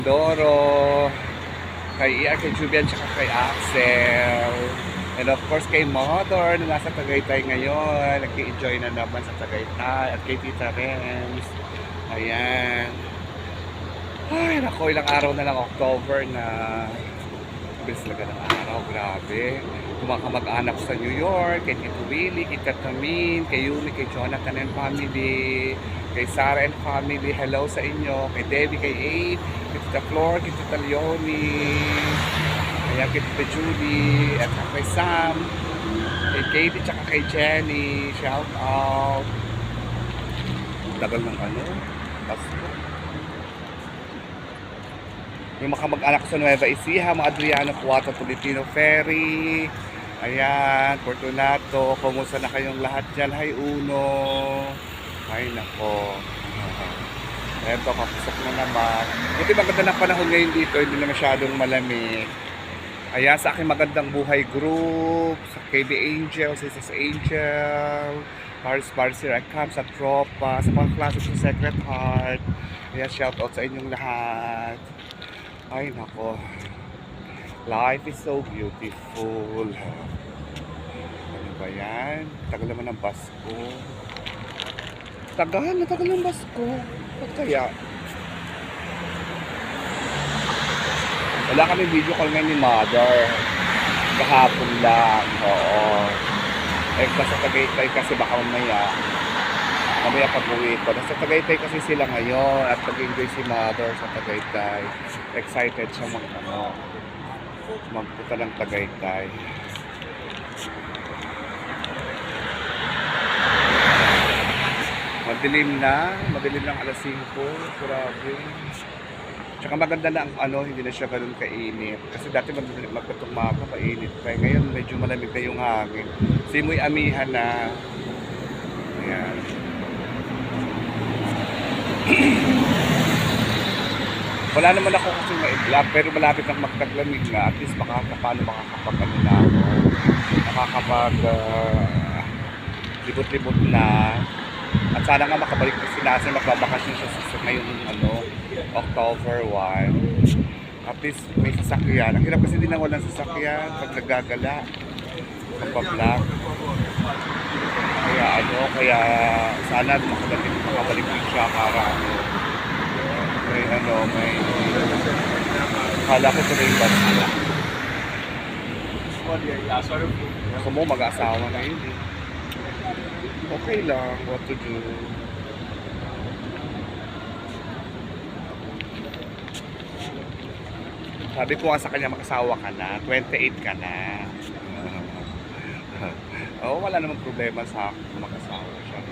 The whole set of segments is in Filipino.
Doro, kay Ian, kay Jubian, tsaka kay Axel. And of course kay Mother na nasa Tagaytay ngayon. Nag-enjoy na naman sa Tagaytay. At kay Tita Renz. Ayan. Ay, naku, ilang araw na lang October na. Bilis talaga ng araw, grabe. Kumakamag-anak sa New York, kay Tito Willie, kay Katamin, kay Yumi, kay Jonathan and family, kay Sarah and family, hello sa inyo, kay Debbie, kay Abe, kay Tita Flor, kay Tita Leonie, kaya kay Tita Julie, at kay Sam, kay Katie, tsaka kay Jenny, shout out. Tagal ng ano, Pasko. Yung makamag-anak sa Nueva Ecija, mga Adriano Cuatro, Tolentino Ferry, ayan, Fortunato, kumusta na kayong lahat dyan? Hi Uno, ay nako, eto, kapusok na naman. Buti maganda ng panahon ngayon dito, hindi na masyadong malamig. Ayan, sa aking magandang buhay group, sa KB Angel, sa SS Angel, Paris here I come, sa tropa, sa mga klase sa Secret Heart. Ayan, shout out sa inyong lahat. Ay nako, life is so beautiful. Ano ba yan? Tagal naman ng Pasko. Tagal ng Pasko. Ba't kaya? Wala kami video call ngayon ni Mother. Kahapon lang. Oo. Eh sa Tagaytay kasi baka mamaya pag-uwi ko. Nasa Tagaytay kasi sila ngayon at pag-enjoy si Mother sa Tagaytay. Excited siya magpunta ng Tagaytay. Madilim ng alas 5. Grabe. Tsaka maganda na ang hindi na siya ganun kainit. Kasi dati magpatugmaga, mainit pa. Ngayon medyo malamig na yung hangin. Simoy amihan na. Ayan. Wala naman ako kasi ma-vlog, pero malapit ang magtaglamig na. At least makakapag-ano na ako. Makakapag libot-libot na. At sana nga makabalik na sila kasi magbabakasyon siya sa ngayong October 1. At least may sasakyan. Ang hirap kasi din na walang sasakyan pag naggagala. Magpa-vlog. Kaya sana makabalik din siya para may kala ko tuloy yung basta. Ako mo mag-aasawa na yun eh. Okay lang, what to do. Sabi ko nga sa kanya, mag-asawa ka na, 28 ka na. Oo, wala namang problema sa akin kung mag-asawa siya.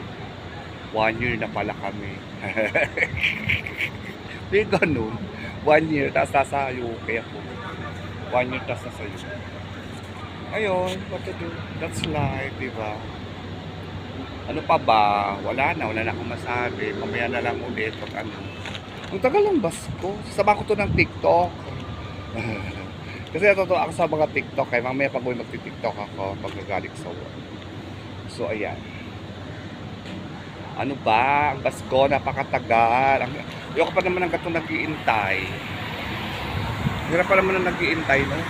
1 year na pala kami. Di ganun. 1 year, tapos nasa UK ako. 1 year, tapos nasa UK. Ayun, what to do? That's life, diba? Ano pa ba? Wala na akong masabi. Mamaya na lang ulit pag ano. Ang tagal ng Pasko. Sasama ko to ng TikTok. Kasi natutuwa ako sa mga TikTok. Kaya mamaya pag magti-TikTok ako pag nagaling sa work. So, ayan. Ano ba? Ang Pasko, napakatagal. Ayoko pa naman ng gatong nag-iintay. Hirap pa naman ng nag-iintay, no?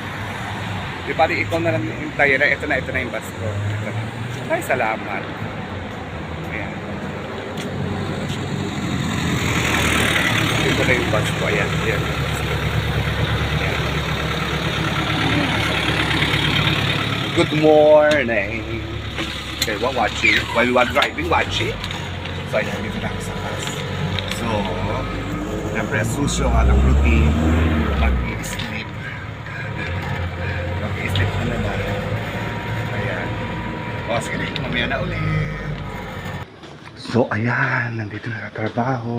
Di ba, ikaw na lang iintay. Ito na yung Pasko. Ito na. Ay, salamat. Ayan. Ito na yung Pasko. Ayan. Ayan. Good morning. Okay, while driving, watching. So, ayan, dito na ako sa bus. So, siyempre, susyo nga lang routine. Mag-i-sleep. Mag-i-sleep na naman. Ayan. O, sige na, mamaya na ulit. So, ayan, nandito na sa trabaho.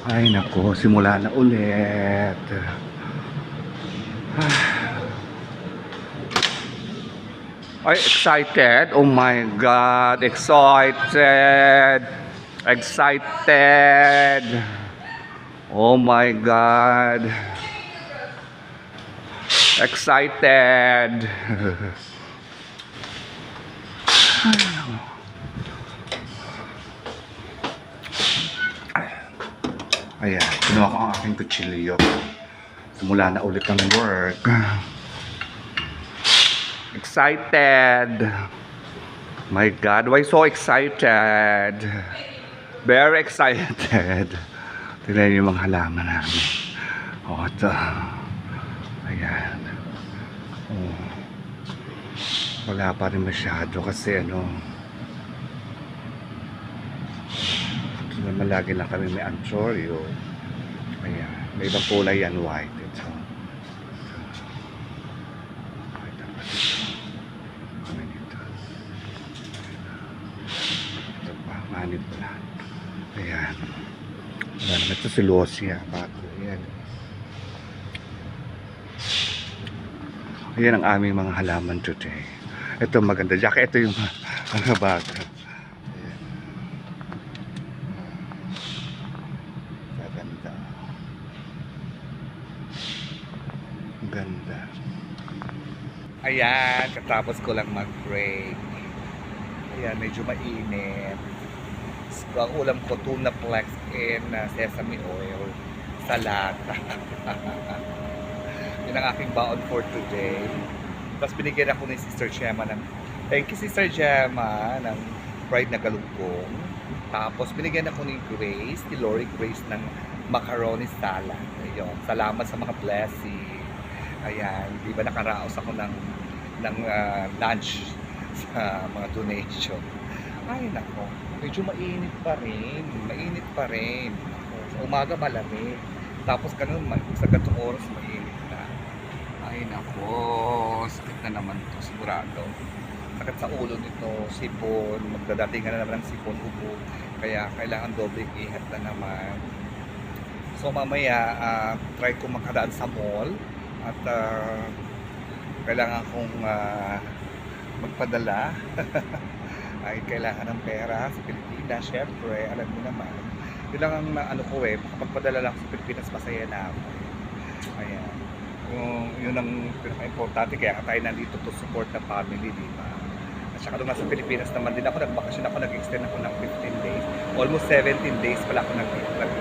Ay, nako, simula na ulit. Ay, excited? Oh my God, excited! Excited! Oh my God! Excited! Ayan, kinuha ko ang aking kutsilyo. Simula na ulit ang work. Excited! My God, why so excited? Very excited. Tignan niyo yung mga halaman namin. O, ito. Ayan. Oh. Wala pa rin masyado kasi ano. Ito naman lagi lang kami may anchorio. Ayan. May ibang kulay yan, white. Ito. Ito pa, manip pala. Ayan. Wala naman ito si Lucia. Bago. Ayan. Ayan ang aming mga halaman today. Ito maganda. Jackie, ito yung mga bago. Ayan. Maganda. Ganda. Ayan, katapos ko lang mag-break. Ayan, medyo mainit. So, ang ulam ko, tuna flex and sesame oil sa lata. Yun ang aking baon for today. Tapos binigyan ako ni Sister Gemma ng, thank you Sister Gemma, ng fried na galunggong. Tapos binigyan ako ni Grace, ni Lori Grace ng macaroni salad. Ayun, salamat sa mga blessing. Ayan, di ba nakaraos ako ng lunch sa mga donation. Ay nako, medyo mainit pa rin. Mainit pa rin. Sa umaga malamig. Tapos ganun, sa gatong oras mainit na. Ay nako, sakit na naman ito sigurado. Sakit sa ulo nito, sipon, magdadatingan na naman ng sipon, ubo. Kaya kailangan doble ingat na naman. So mamaya, try ko makadaan sa mall. At kailangan kong magpadala. Ay kailangan ng pera sa Pilipinas, syempre, alam mo naman. Yun lang ang ano ko makapagpadala lang sa Pilipinas, masaya na ako. Ayan. Yun ang pinaka-importante, kaya tayo nandito to support the family, di ba? At saka doon nasa Pilipinas naman din ako, nagbakasyon ako, nag-extend ako ng 15 days. Almost 17 days pala ako nag-extend.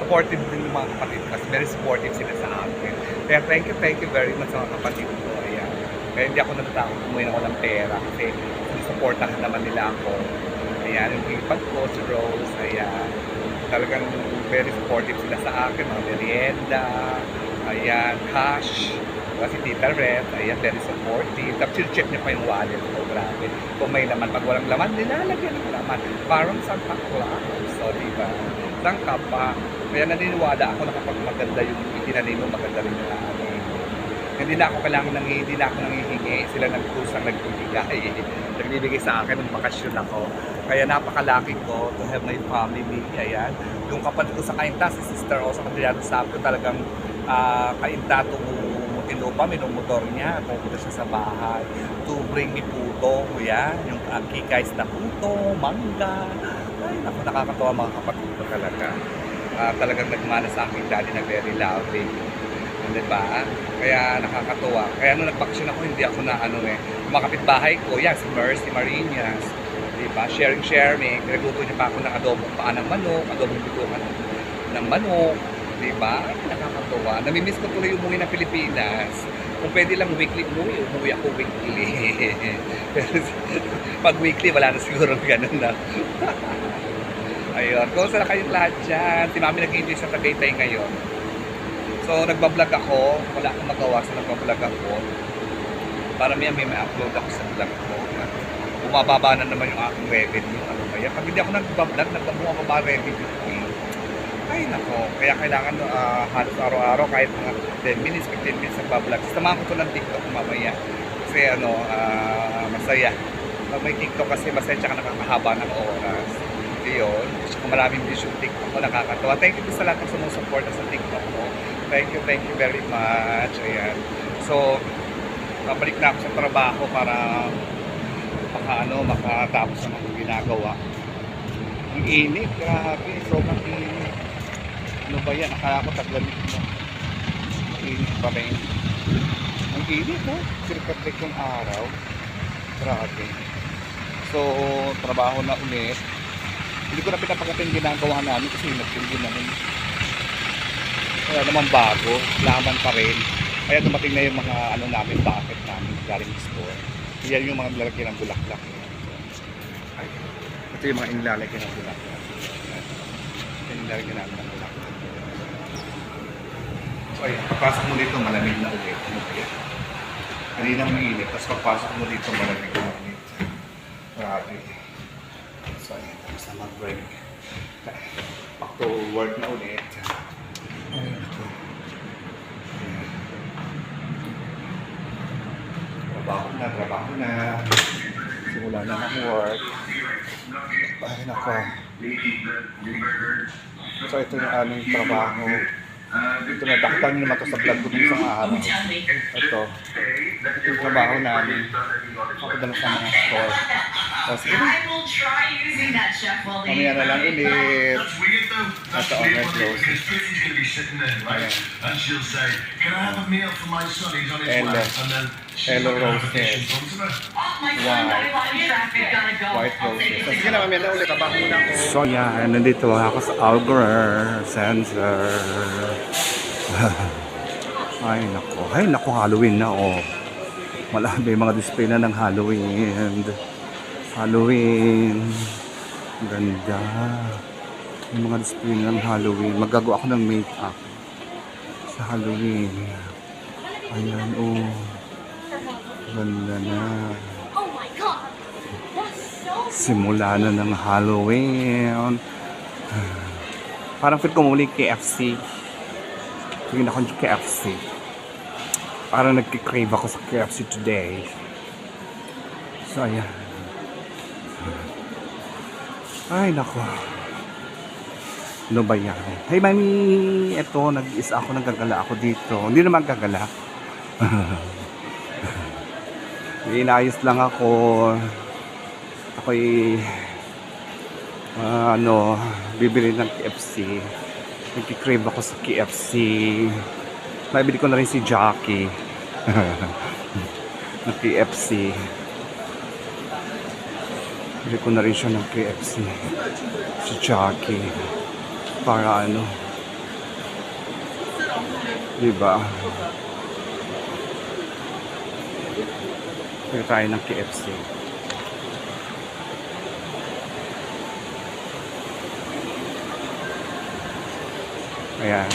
Supportive din yung mga kapatid kasi very supportive sila sa akin. Kaya thank you very much sa mga kapatid ko. Ayan. Kaya hindi ako natatakot kumuhin ako ng pera kasi supportahan naman nila ako. Ayan, yung hipag ko, si Rose, ayan. Talagang very supportive sila sa akin, mga merienda, ayan, cash, si Tita Red, ayan, very supportive. Tapos check niya pa yung wallet ko, grabe. Kung may laman, pag walang laman, nilalagyan ng laman. Parang Santa Claus, so diba? Sangka pa. Kaya naniniwala ako na kapag maganda yung itinanin mo, maganda rin yung amin. Hindi na ako nangihingi. Sila nagkusang nagbibigay. Nagbibigay sa akin ng bakasyon ako. Kaya napakalaki ko to have my family. Ayan. Yung kapatid ko sa Kainta, si Sister Rosa Madriano, sabi ko talagang Kainta Tinupa, minumotor niya. Pupunta siya sa bahay to bring me puto. Ayan. Yung kikays na puto, mangga. Ay, naku, nakakatawa mga kapatid ko talaga. Talagang nagmana sa akin daddy na very loving. Diba? Kaya nakakatuwa. Kaya nung nag-vacation ako, hindi ako na mga kapitbahay ko, yan, si Mercy Marinas, diba? Sharing. Nagluto niya pa ako ng adobong paa ng manok, adobong bitukan ng manok, diba? Ay, nakakatuwa. Namimiss ko tuloy umuwi ng Pilipinas. Kung pwede lang weekly umuwi ako weekly. Pag weekly, wala na siguro ganun na. Ayun. Kung saan kayong lahat dyan, si Mami nag-enjoy sa Tagaytay ngayon. So, nagbablog ako. Wala akong magawa sa nagbablog ako. Para may upload ako sa vlog ko. Bumababa na naman yung aking revenue. Ano kaya? Pag hindi ako nagbablog, nagbababa revenue. Ay, nako. Kaya kailangan halos araw-araw, kahit mga 10 minutes, 15 minutes nagbablog. Samahan ko ito ng TikTok mamaya. Kasi masaya. Pag may TikTok kasi masaya tsaka nakakahaba ng oras. Yun. Kung maraming views yung TikTok ko, nakakatawa. Thank you sa lahat ng sumusuporta sa TikTok ko. Thank you very much. Ayan. So, babalik na ako sa trabaho para makatapos na ng ginagawa. Ang init, grabe. Sobrang init. Ano ba yan? Akala ko taglamit mo. Ang init pa rin. Ang init, Sirkat-trik yung araw. Grabe. So, trabaho na ulit. Hindi ko na pinapaganda yung ginagawa namin kasi nagtingin naman. Wala naman bago, laman pa rin. Kaya dumating na yung mga ano namin, bucket namin galing store. Yan yung mga nilalagyan ng bulaklak. Ay, ito yung mga inilalagyan ng bulaklak. Yan yung nilalagyan namin ng bulaklak. So ayan, pagpasok mo dito malamig na ulit. Kanina mainit, tapos pagpasok mo dito malamig na ulit. Grabe. So ayan, tapos na mag-break. Back to work na ulit. Ayan ako. Trabaho na. Simula na ng work. Ay, nako. So, ito yung aming trabaho. Ito na, daktan nyo naman ito sa vlog ko ng isang araw. Ito yung trabaho namin. Papadala sa mga store. So, sige na. Mamaya na lang ulit. Ito, red roses. Ayan. Hello roses. White roses. So, sige na, mamaya na ulit. Trabaho muna ako. So, yan. Nandito ako sa Algor Center. Ay, nako, Halloween na, oh. May mga display na ng Halloween. Ganda. May mga display na ng Halloween. Magagawa ako ng make-up sa Halloween. Ayan, oh. Ganda na. Simula na ng Halloween. Parang feel ko muli KFC. Tingin ako ng KFC. Parang nagkikrave ako sa KFC today. So, ayan. Ay, nako. Ano ba yan? Hey, mami! Ito, nag-isa ako, nagagala ako dito. Hindi naman gagala. Inayos lang ako. Ako'y bibili ng KFC. Nagkikrave ako sa KFC. Nabili ko na rin si Jackie. Ng KFC. Bili ko na rin siya ng KFC. Si Jackie. Para diba? Bili tayo ng KFC. Ayan.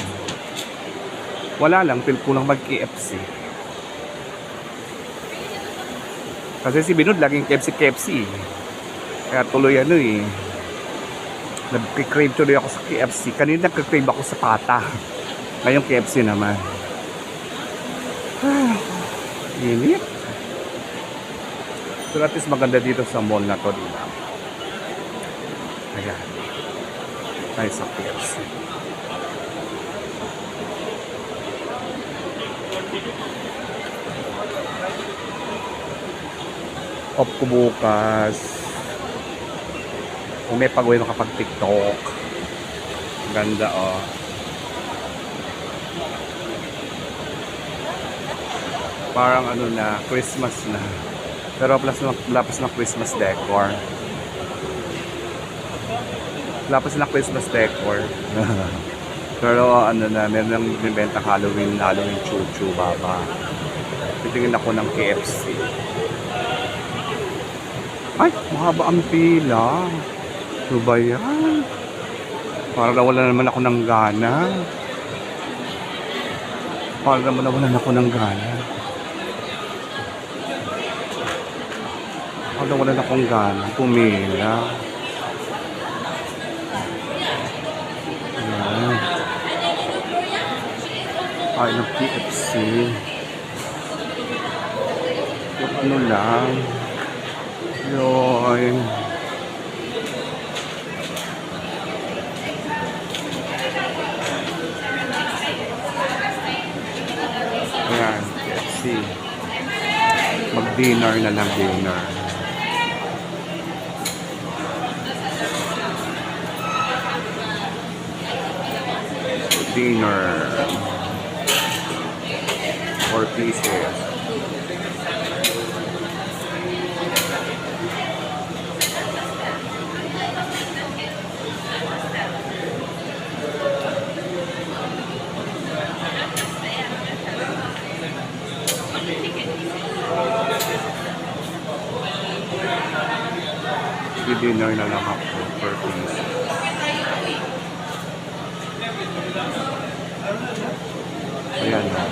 Wala lang, feel ko lang mag-KFC. Kasi si Binod laging KFC. Kaya tuloy nag-crave tuloy ako sa KFC. Kanina nag-crave ako sa pata. Ngayon KFC naman. Init. So at least maganda dito sa mall na to, diba? Ayan. Tayo sa KFC. Off ko bukas. Kung may pag-uwi makapag-TikTok. Ganda, oh. Parang na, Christmas na. Pero lapas na Christmas decor. Lapas na Christmas decor. Pero meron nang binibenta Halloween chuchu baba. Titingin ako ng KFC. Ay, mahaba ang pila. Ano ba yan? Para nawala naman ako ng gana. Nawalan akong gana. Pumila. Ayan. Ay, ng KFC. Yung lang. Yun. Ayan, KFC. Mag-dinner na lang, dinner. Dinner. 4 pieces. Dinner na lang ako per piece. Ayan na.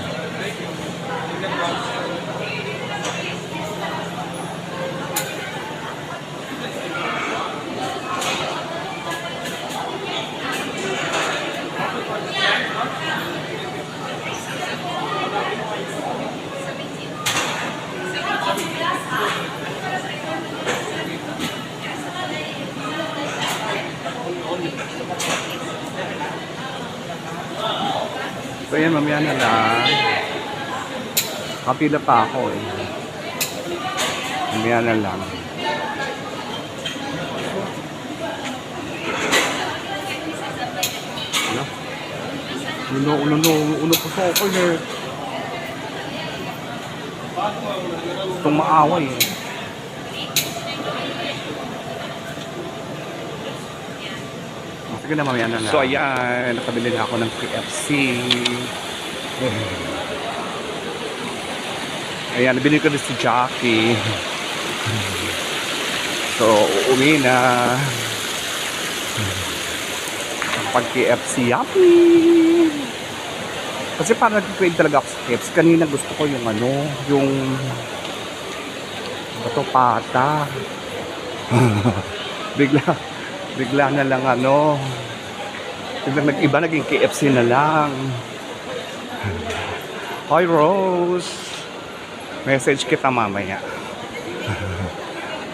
So yan, mamaya na lang. Kapila pa ako eh. Mamaya na lang. Ano? Uno po sa ako eh. Itong maaway eh. Sige na, mamaya na lang. So ayan, nakabili na ako ng KFC. Ayan, nabili ko din si Jackie. So, uuwi na. Pag KFC, yummy! Kasi parang nag-crave talaga ako sa KFC. Kanina gusto ko yung ano, yung bato pata. Bigla na lang ano. Biglang nag-iba, naging KFC na lang. Hi Rose. Message kita mamaya.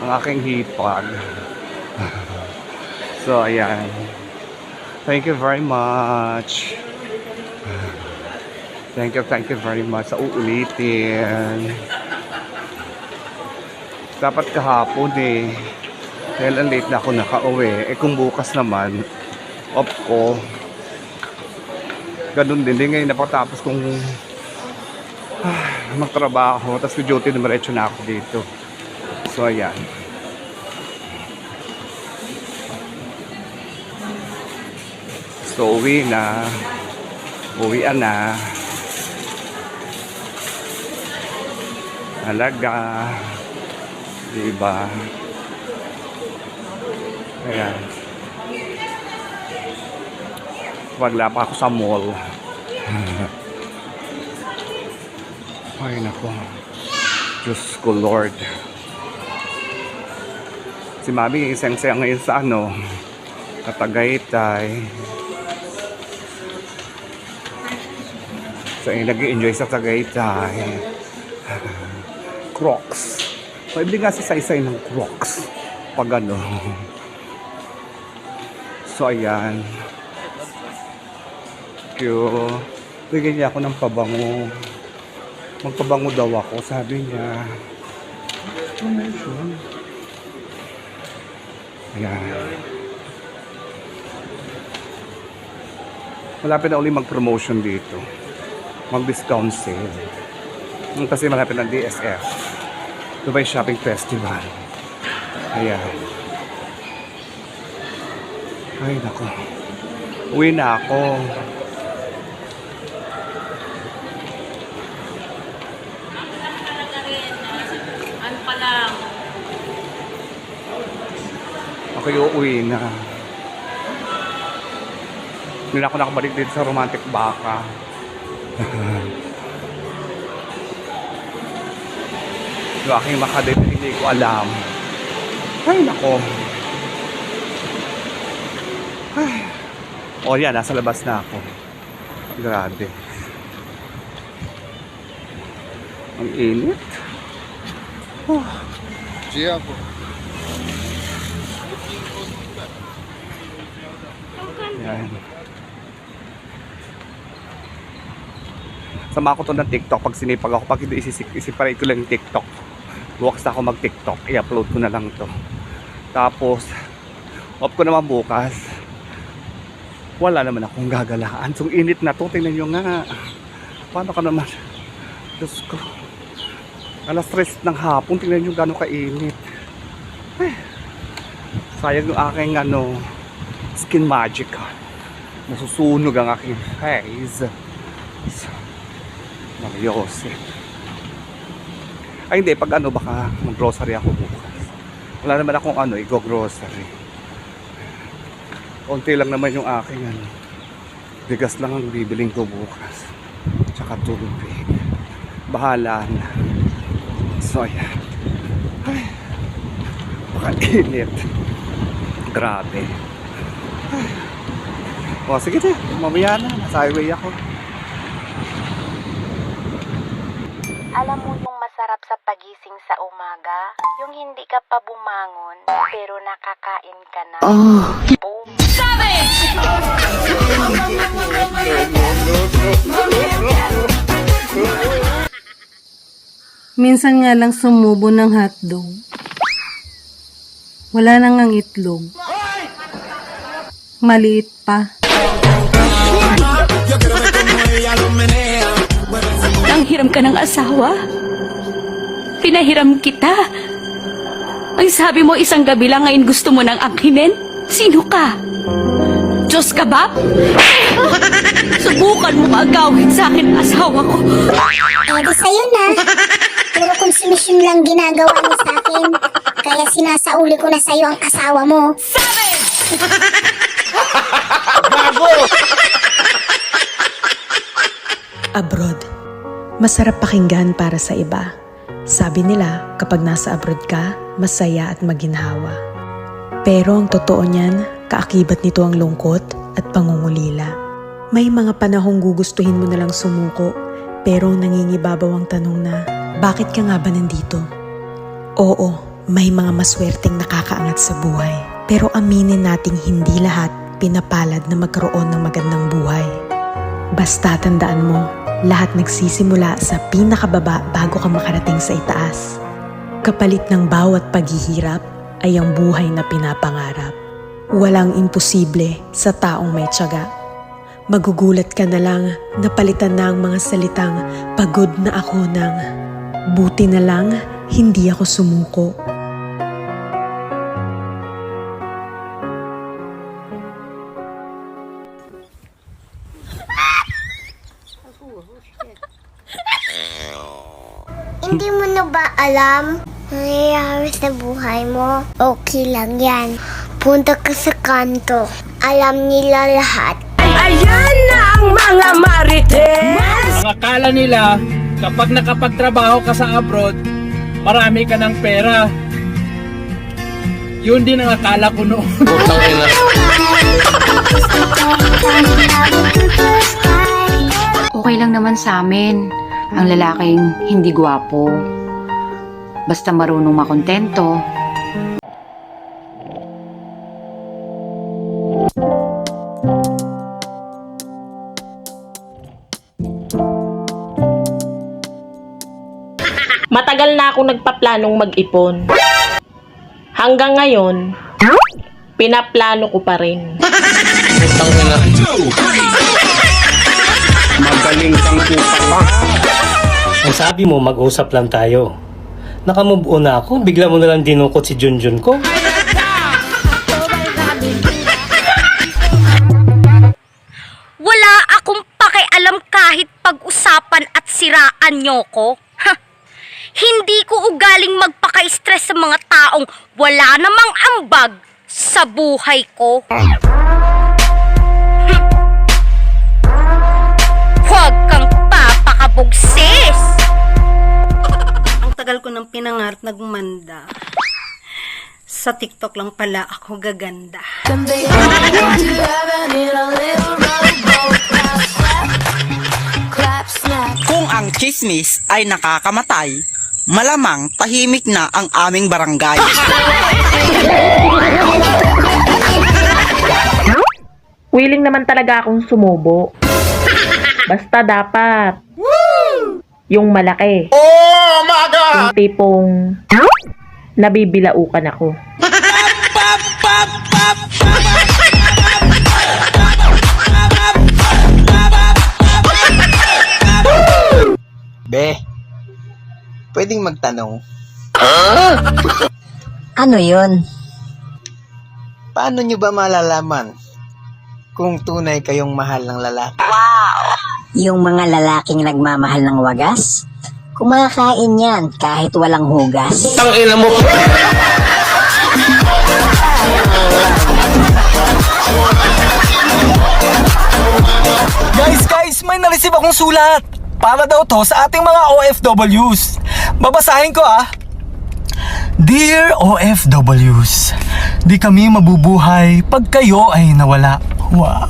Ang aking hipag. So ayan. Thank you very much. Thank you very much. Sa uulitin. Dapat kahapon eh. Dahil ang late na ako nakauwi. Eh kung bukas naman, off ko. Ganun din. Ngayon napatapos kong magtrabaho. Tapos duty dumiretso na ako dito. So ayan. So uwi na. Uwian na. Alaga. Diba? Ayan. Wala pa ako sa mall. Ay nako. Diyos ko Lord. Si Mami isang-saya ngayon sa ano, Katagaytay. So nag-i-enjoy sa Tagaytay. Crocs. Pwede nga si Saysay ng Crocs. Pag ano. So ayan. Bigyan niya ako ng pabango. Magpabango daw ako, sabi niya. Ayan. Malapit na uli mag-promotion dito. Mag-discount sale. Kasi malapit ng DSF. Dubai Shopping Festival. Ayan. Ay, nako. Uwi na ako. Ano pa lang? Ako uuwi na. Hindi na ako nakabalik dito sa Romantic Baka. Yung aking makadate, hindi ko alam. Ay, nako. Ay. O yan, nasa labas na ako. Grabe. Ang init. Oh. Gia po. Yan. Sama ko to ng TikTok pag sinipag ako. Pag hindi isiparay ko lang yung TikTok. Bukas na ako mag-TikTok. I-upload ko na lang to. Tapos, off ko naman bukas. Wala naman akong gagalaan. So, init na to. Tingnan nyo nga. Paano ka naman? Diyos ko. Alas 3 ng hapon. Tingnan nyo gano'ng kainit. Eh, sayang yung aking skin magic. Nasusunog ang aking face. Mariose. Ay hindi, pag baka mag-grocery ako bukas. Wala naman akong i-go-grocery. Konti lang naman yung aking bigas lang ang bibiling ko bukas. Tsaka tubig. Bahala na. So, ayan. Ay, pakainit. Grabe. Ay. O, sige na. Mamaya na. Nasa highway ako. Alam mo yung masarap sa pagising sa umaga? Yung hindi ka pa bumangon, pero nakakain ka na. Boom! Minsan nga lang sumubo ng hotdog. Wala nang ang itlog. Maliit pa. Nanghiram ka ng asawa? Pinahiram kita. Ang sabi mo isang gabi lang ngayon gusto mo ng angkinin? Sino ka? Diyos ka ba? Subukan mo agawin sa akin ang asawa ko. Di sa'yo na. Puro konsumisyon lang ginagawa mo sa akin. Kaya sinasauli ko na sa'yo ang asawa mo. Abroad. Masarap pakinggan para sa iba. Sabi nila, kapag nasa abroad ka, masaya at maginhawa. Pero ang totoo niyan, kaakibat nito ang lungkot at pangungulila. May mga panahong gugustuhin mo na lang sumuko, pero nangingibabaw ang tanong na, bakit ka nga ba nandito? Oo, may mga maswerteng nakakaangat sa buhay. Pero aminin nating hindi lahat pinapalad na magkaroon ng magandang buhay. Basta tandaan mo, lahat nagsisimula sa pinakababa bago ka makarating sa itaas. Kapalit ng bawat paghihirap ay ang buhay na pinapangarap. Walang imposible sa taong may tiyaga. Magugulat ka na lang na palitan na ang mga salitang pagod na ako ng buti na lang hindi ako sumuko. Hindi mo na ba alam? Nangyayari sa buhay mo. Okay lang yan. Punta ka sa kanto. Alam nila lahat. Ayan na ang mga marites! Ang akala nila, kapag nakapagtrabaho ka sa abroad, marami ka ng pera. Yun din ang akala ko noon. Okay lang naman sa amin ang lalaking hindi gwapo. Basta marunong makontento. Matagal na ako nagpaplanong mag-ipon. Hanggang ngayon, pinaplano ko pa rin. Magaling kang kupang. Ang sabi mo, mag-usap lang tayo. Nakamove on na ako, bigla mo na lang dinukot si Junjun ko. Wala akong pakialam kahit pag-usapan at siraan nyo ko. Ha! Hindi ko ugaling magpaka-stress sa mga taong wala namang ambag sa buhay ko. Huwag kang papakabugsis! Ang tagal ko nang pinangarap na gumanda. Sa TikTok lang pala ako gaganda. Kung ang chismis ay nakakamatay, malamang tahimik na ang aming barangay. Willing naman talaga akong sumubo. Basta dapat yung malaki. Oh my God! Yung tipong nabibilaukan ako. Be, pwedeng magtanong? Ano yun? Paano nyo ba malalaman kung tunay kayong mahal ng lalaki? Yung mga lalaking nagmamahal ng wagas? Kumakain yan kahit walang hugas. Tangina mo! Guys, may na-receive akong sulat. Para daw to sa ating mga OFWs. Babasahin ko ah. Dear OFWs, di kami mabubuhay pag kayo ay nawala. Wow.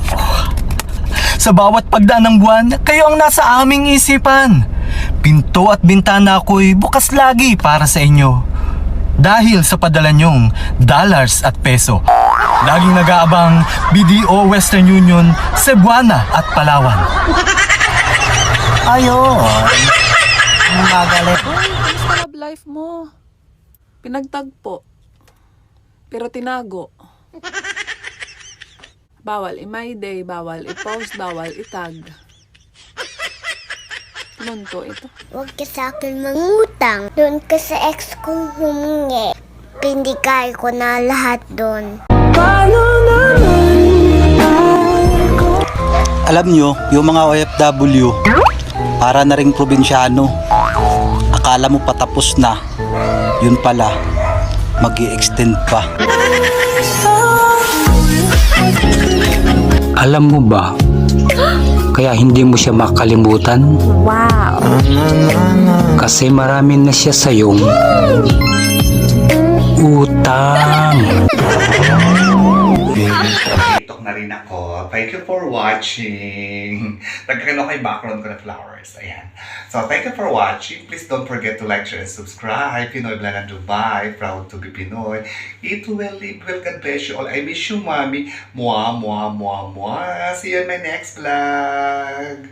Sa bawat pagdaan ng buwan, kayo ang nasa aming isipan. Pinto at bintana ko'y bukas lagi para sa inyo. Dahil sa padala nyong dollars at peso. Laging nag-aabang BDO Western Union, Cebuana at Palawan. Ayun. Magaling. Kamusta love life mo? Pinagtagpo. Pero tinago. Bawal i-my day, bawal i-post, bawal itag. Munto ito. Huwag ka sa akin mangutang. Doon ka sa ex kong humingi. Pindigay ko na lahat doon. Alam nyo, yung mga OFW, para na ring probinsyano. Akala mo patapos na. Yun pala, mag-i-extend pa. Alam mo ba, kaya hindi mo siya makalimutan? Wow! Kasi marami na siya sayong utang. TikTok na rin ako. Thank you for watching. Nagkakano kay background ko na flowers. Ayan. So, thank you for watching. Please don't forget to like, share, and subscribe. Pinoy Vlog Dubai. Proud to be Pinoy. It will live well. God bless you all. I miss you, mommy. Mwah, mwah, mwah, mwah. See you in my next vlog.